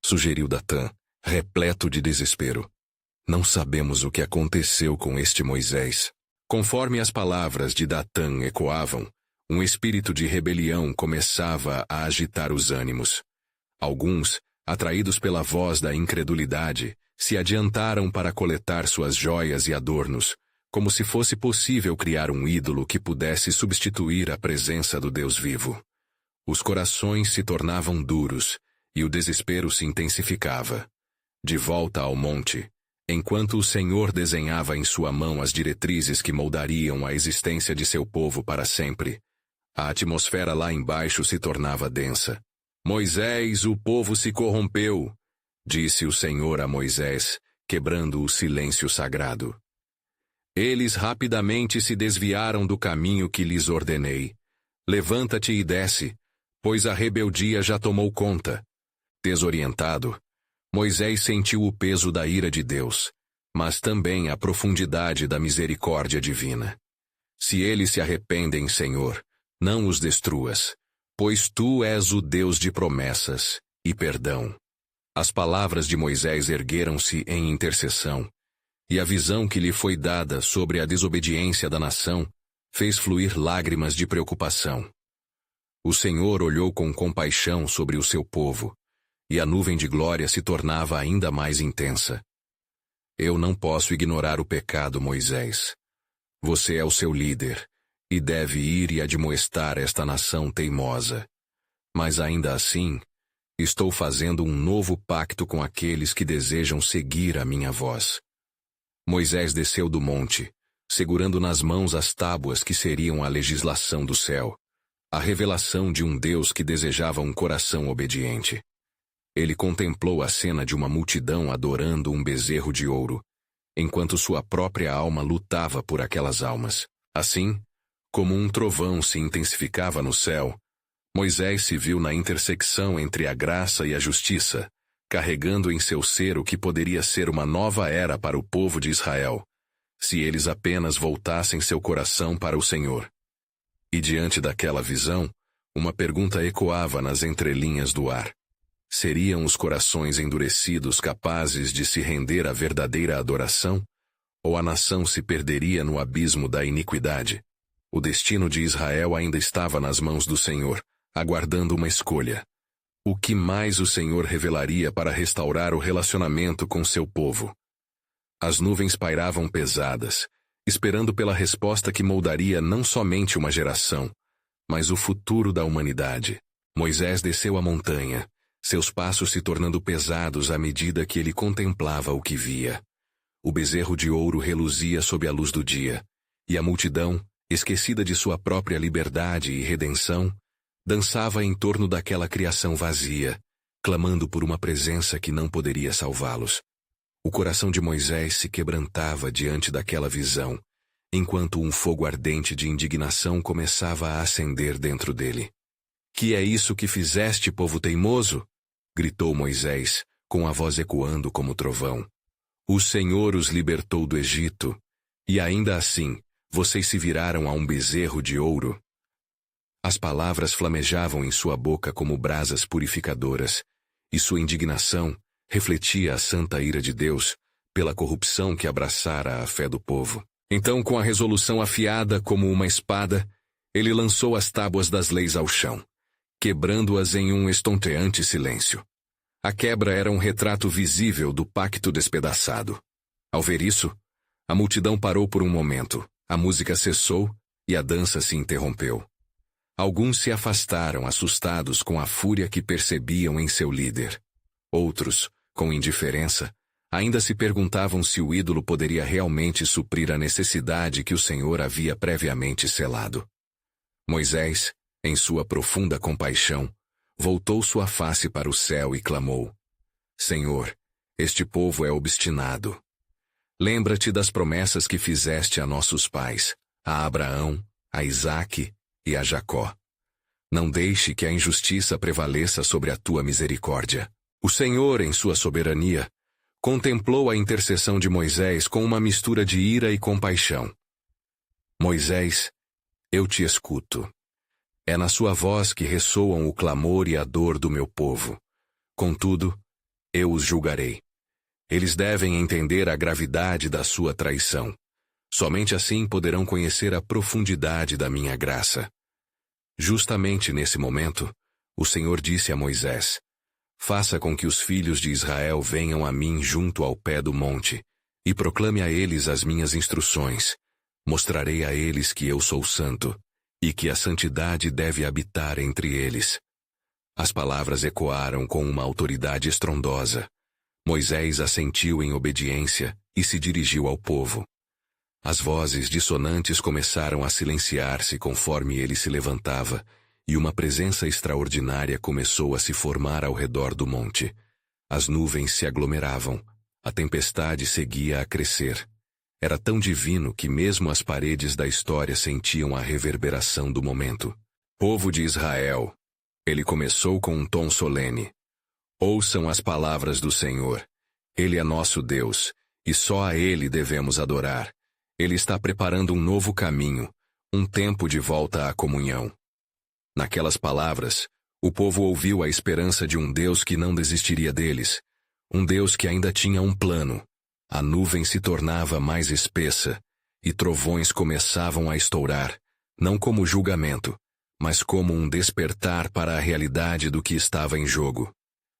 sugeriu Datã, repleto de desespero. Não sabemos o que aconteceu com este Moisés. Conforme as palavras de Datã ecoavam, um espírito de rebelião começava a agitar os ânimos. Alguns, atraídos pela voz da incredulidade, se adiantaram para coletar suas joias e adornos, como se fosse possível criar um ídolo que pudesse substituir a presença do Deus vivo. Os corações se tornavam duros, e o desespero se intensificava. De volta ao monte, enquanto o Senhor desenhava em sua mão as diretrizes que moldariam a existência de seu povo para sempre, a atmosfera lá embaixo se tornava densa. Moisés, o povo se corrompeu, disse o Senhor a Moisés, quebrando o silêncio sagrado. Eles rapidamente se desviaram do caminho que lhes ordenei. Levanta-te e desce, pois a rebeldia já tomou conta. Desorientado, Moisés sentiu o peso da ira de Deus, mas também a profundidade da misericórdia divina. Se eles se arrependem, Senhor, não os destruas, pois tu és o Deus de promessas e perdão. As palavras de Moisés ergueram-se em intercessão, e a visão que lhe foi dada sobre a desobediência da nação fez fluir lágrimas de preocupação. O Senhor olhou com compaixão sobre o seu povo, e a nuvem de glória se tornava ainda mais intensa. Eu não posso ignorar o pecado, Moisés. Você é o seu líder, e deve ir e admoestar esta nação teimosa. Mas ainda assim, estou fazendo um novo pacto com aqueles que desejam seguir a minha voz. Moisés desceu do monte, segurando nas mãos as tábuas que seriam a legislação do céu, a revelação de um Deus que desejava um coração obediente. Ele contemplou a cena de uma multidão adorando um bezerro de ouro, enquanto sua própria alma lutava por aquelas almas. Assim, como um trovão se intensificava no céu, Moisés se viu na intersecção entre a graça e a justiça, carregando em seu ser o que poderia ser uma nova era para o povo de Israel, se eles apenas voltassem seu coração para o Senhor. E diante daquela visão, uma pergunta ecoava nas entrelinhas do ar. Seriam os corações endurecidos capazes de se render à verdadeira adoração? Ou a nação se perderia no abismo da iniquidade? O destino de Israel ainda estava nas mãos do Senhor, aguardando uma escolha. O que mais o Senhor revelaria para restaurar o relacionamento com seu povo? As nuvens pairavam pesadas, esperando pela resposta que moldaria não somente uma geração, mas o futuro da humanidade. Moisés desceu a montanha, seus passos se tornando pesados à medida que ele contemplava o que via. O bezerro de ouro reluzia sob a luz do dia, e a multidão, esquecida de sua própria liberdade e redenção, dançava em torno daquela criação vazia, clamando por uma presença que não poderia salvá-los. O coração de Moisés se quebrantava diante daquela visão, enquanto um fogo ardente de indignação começava a acender dentro dele. "Que é isso que fizeste, povo teimoso?" gritou Moisés, com a voz ecoando como trovão. "O Senhor os libertou do Egito, e ainda assim, vocês se viraram a um bezerro de ouro." As palavras flamejavam em sua boca como brasas purificadoras, e sua indignação refletia a santa ira de Deus pela corrupção que abraçara a fé do povo. Então, com a resolução afiada como uma espada, ele lançou as tábuas das leis ao chão, quebrando-as em um estonteante silêncio. A quebra era um retrato visível do pacto despedaçado. Ao ver isso, a multidão parou por um momento, a música cessou e a dança se interrompeu. Alguns se afastaram, assustados com a fúria que percebiam em seu líder. Outros, com indiferença, ainda se perguntavam se o ídolo poderia realmente suprir a necessidade que o Senhor havia previamente selado. Moisés, em sua profunda compaixão, voltou sua face para o céu e clamou: "Senhor, este povo é obstinado. Lembra-te das promessas que fizeste a nossos pais, a Abraão, a Isaque e a Jacó. Não deixe que a injustiça prevaleça sobre a tua misericórdia." O Senhor, em sua soberania, contemplou a intercessão de Moisés com uma mistura de ira e compaixão. "Moisés, eu te escuto. É na sua voz que ressoam o clamor e a dor do meu povo. Contudo, eu os julgarei. Eles devem entender a gravidade da sua traição. Somente assim poderão conhecer a profundidade da minha graça." Justamente nesse momento, o Senhor disse a Moisés: "Faça com que os filhos de Israel venham a mim junto ao pé do monte, e proclame a eles as minhas instruções. Mostrarei a eles que eu sou santo, e que a santidade deve habitar entre eles." As palavras ecoaram com uma autoridade estrondosa. Moisés assentiu em obediência e se dirigiu ao povo. As vozes dissonantes começaram a silenciar-se conforme ele se levantava, e uma presença extraordinária começou a se formar ao redor do monte. As nuvens se aglomeravam, a tempestade seguia a crescer. Era tão divino que mesmo as paredes da história sentiam a reverberação do momento. "Povo de Israel", ele começou com um tom solene, "ouçam as palavras do Senhor. Ele é nosso Deus, e só a Ele devemos adorar. Ele está preparando um novo caminho, um tempo de volta à comunhão." Naquelas palavras, o povo ouviu a esperança de um Deus que não desistiria deles, um Deus que ainda tinha um plano. A nuvem se tornava mais espessa, e trovões começavam a estourar, não como julgamento, mas como um despertar para a realidade do que estava em jogo.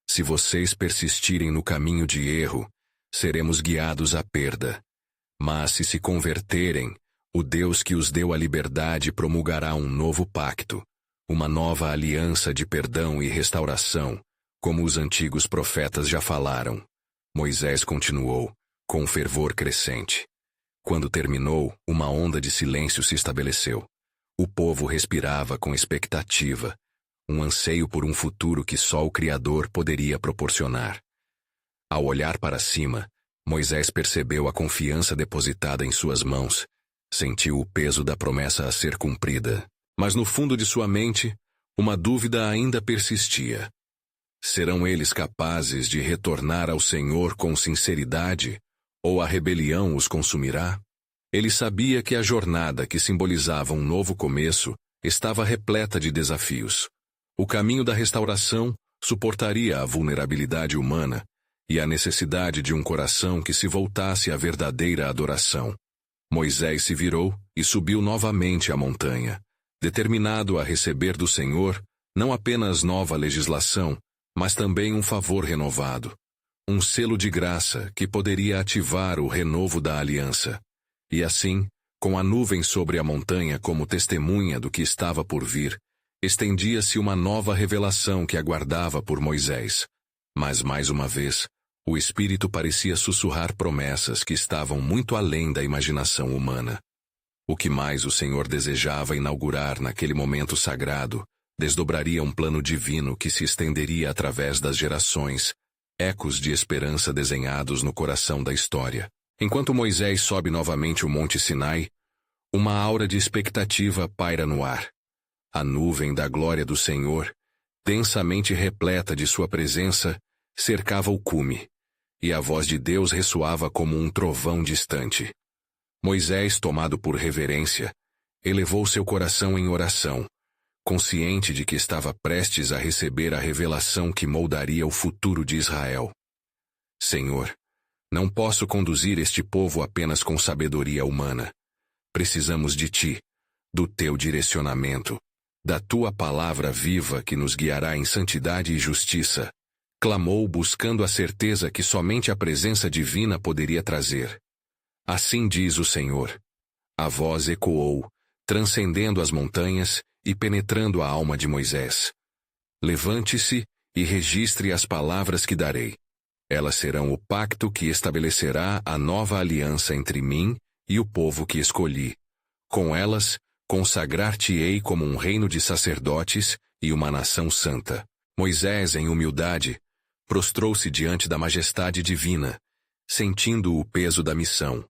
"Se vocês persistirem no caminho de erro, seremos guiados à perda. Mas se converterem, O Deus que os deu a liberdade promulgará um novo pacto, uma nova aliança de perdão e restauração, como os antigos profetas já falaram. Moisés continuou, com fervor crescente. Quando terminou, uma onda de silêncio se estabeleceu. O povo respirava com expectativa, um anseio por um futuro que só o Criador poderia proporcionar. Ao olhar para cima, Moisés percebeu a confiança depositada em suas mãos, sentiu o peso da promessa a ser cumprida, mas no fundo de sua mente, uma dúvida ainda persistia. Serão eles capazes de retornar ao Senhor com sinceridade, ou a rebelião os consumirá? Ele sabia que a jornada que simbolizava um novo começo estava repleta de desafios. O caminho da restauração suportaria a vulnerabilidade humana e a necessidade de um coração que se voltasse à verdadeira adoração. Moisés se virou e subiu novamente a montanha, determinado a receber do Senhor não apenas nova legislação, mas também um favor renovado, um selo de graça que poderia ativar o renovo da aliança. E assim, com a nuvem sobre a montanha como testemunha do que estava por vir, estendia-se uma nova revelação que aguardava por Moisés. Mas mais uma vez, o Espírito parecia sussurrar promessas que estavam muito além da imaginação humana. O que mais o Senhor desejava inaugurar naquele momento sagrado desdobraria um plano divino que se estenderia através das gerações, ecos de esperança desenhados no coração da história. Enquanto Moisés sobe novamente o Monte Sinai, uma aura de expectativa paira no ar. A nuvem da glória do Senhor, densamente repleta de sua presença, cercava o cume, e a voz de Deus ressoava como um trovão distante. Moisés, tomado por reverência, elevou seu coração em oração, consciente de que estava prestes a receber a revelação que moldaria o futuro de Israel. Senhor, não posso conduzir este povo apenas com sabedoria humana. Precisamos de Ti, do Teu direcionamento, da Tua palavra viva que nos guiará em santidade e justiça, clamou buscando a certeza que somente a presença divina poderia trazer. Assim diz o Senhor. A voz ecoou, transcendendo as montanhas e penetrando a alma de Moisés. Levante-se e registre as palavras que darei. Elas serão o pacto que estabelecerá a nova aliança entre mim e o povo que escolhi. Com elas, consagrar-te-ei como um reino de sacerdotes e uma nação santa. Moisés, em humildade, prostrou-se diante da majestade divina, sentindo o peso da missão.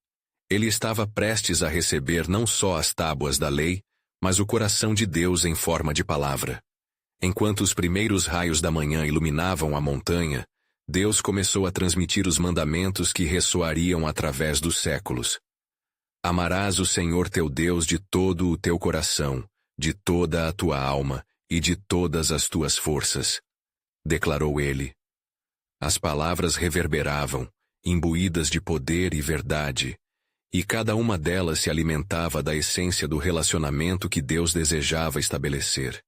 Ele estava prestes a receber não só as tábuas da lei, mas o coração de Deus em forma de palavra. Enquanto os primeiros raios da manhã iluminavam a montanha, Deus começou a transmitir os mandamentos que ressoariam através dos séculos. Amarás o Senhor teu Deus de todo o teu coração, de toda a tua alma e de todas as tuas forças, declarou ele. As palavras reverberavam, imbuídas de poder e verdade, e cada uma delas se alimentava da essência do relacionamento que Deus desejava estabelecer.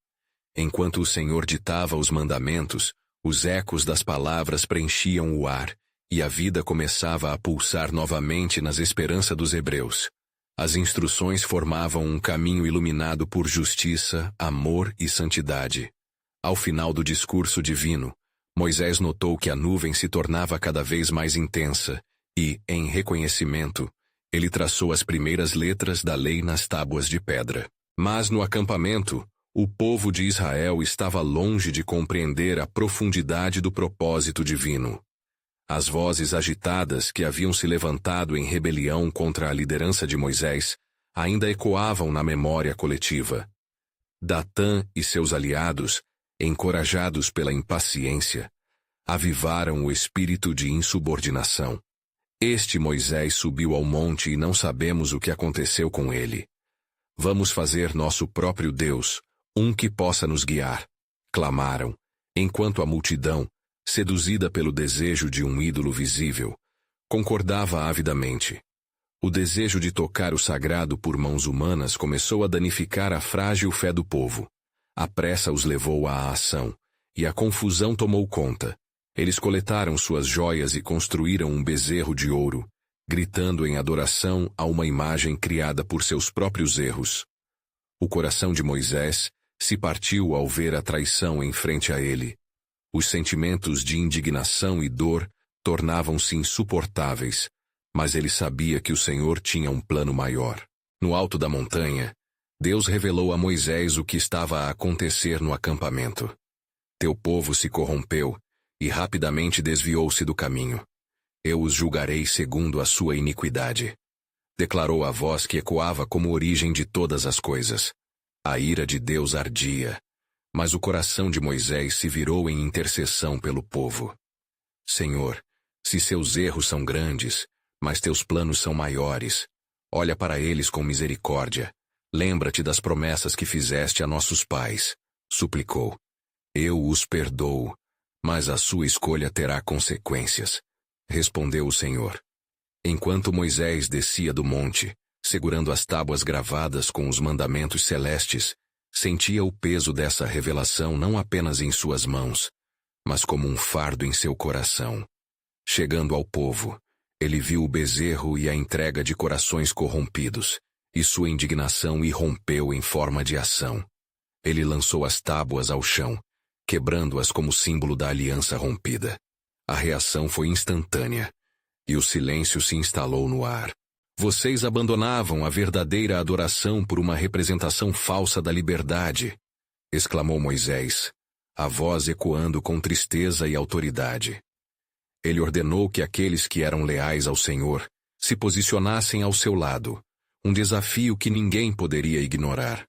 Enquanto o Senhor ditava os mandamentos, os ecos das palavras preenchiam o ar, e a vida começava a pulsar novamente nas esperanças dos hebreus. As instruções formavam um caminho iluminado por justiça, amor e santidade. Ao final do discurso divino, Moisés notou que a nuvem se tornava cada vez mais intensa, e, em reconhecimento, ele traçou as primeiras letras da lei nas tábuas de pedra. Mas no acampamento, o povo de Israel estava longe de compreender a profundidade do propósito divino. As vozes agitadas que haviam se levantado em rebelião contra a liderança de Moisés ainda ecoavam na memória coletiva. Datã e seus aliados, encorajados pela impaciência, avivaram o espírito de insubordinação. Este Moisés subiu ao monte e não sabemos o que aconteceu com ele. Vamos fazer nosso próprio Deus, um que possa nos guiar, clamaram, enquanto a multidão, seduzida pelo desejo de um ídolo visível, concordava avidamente. O desejo de tocar o sagrado por mãos humanas começou a danificar a frágil fé do povo. A pressa os levou à ação, e a confusão tomou conta. Eles coletaram suas joias e construíram um bezerro de ouro, gritando em adoração a uma imagem criada por seus próprios erros. O coração de Moisés se partiu ao ver a traição em frente a ele. Os sentimentos de indignação e dor tornavam-se insuportáveis, mas ele sabia que o Senhor tinha um plano maior. No alto da montanha, Deus revelou a Moisés o que estava a acontecer no acampamento. Teu povo se corrompeu e rapidamente desviou-se do caminho. Eu os julgarei segundo a sua iniquidade. Declarou a voz que ecoava como origem de todas as coisas. A ira de Deus ardia, mas o coração de Moisés se virou em intercessão pelo povo. Senhor, se seus erros são grandes, mas teus planos são maiores, olha para eles com misericórdia. Lembra-te das promessas que fizeste a nossos pais, suplicou. Eu os perdoo, mas a sua escolha terá consequências, respondeu o Senhor. Enquanto Moisés descia do monte, segurando as tábuas gravadas com os mandamentos celestes, sentia o peso dessa revelação não apenas em suas mãos, mas como um fardo em seu coração. Chegando ao povo, ele viu o bezerro e a entrega de corações corrompidos, e sua indignação irrompeu em forma de ação. Ele lançou as tábuas ao chão, quebrando-as como símbolo da aliança rompida. A reação foi instantânea, e o silêncio se instalou no ar. Vocês abandonavam a verdadeira adoração por uma representação falsa da liberdade, exclamou Moisés, a voz ecoando com tristeza e autoridade. Ele ordenou que aqueles que eram leais ao Senhor se posicionassem ao seu lado, um desafio que ninguém poderia ignorar.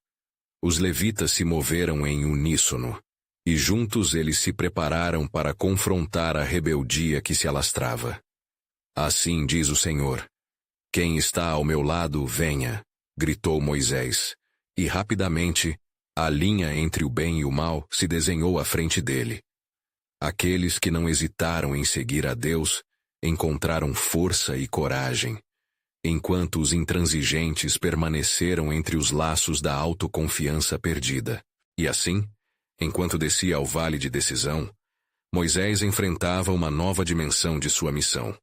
Os levitas se moveram em uníssono, e juntos eles se prepararam para confrontar a rebeldia que se alastrava. Assim diz o Senhor: quem está ao meu lado, venha, gritou Moisés, e rapidamente, a linha entre o bem e o mal se desenhou à frente dele. Aqueles que não hesitaram em seguir a Deus encontraram força e coragem, enquanto os intransigentes permaneceram entre os laços da autoconfiança perdida. E assim, enquanto descia ao vale de decisão, Moisés enfrentava uma nova dimensão de sua missão.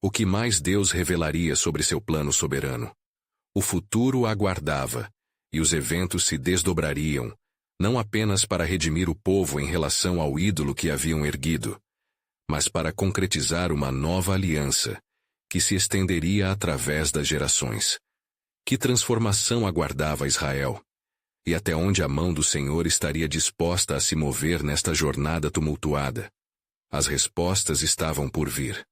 O que mais Deus revelaria sobre seu plano soberano? O futuro aguardava, e os eventos se desdobrariam, não apenas para redimir o povo em relação ao ídolo que haviam erguido, mas para concretizar uma nova aliança, que se estenderia através das gerações. Que transformação aguardava Israel? E até onde a mão do Senhor estaria disposta a se mover nesta jornada tumultuada? As respostas estavam por vir.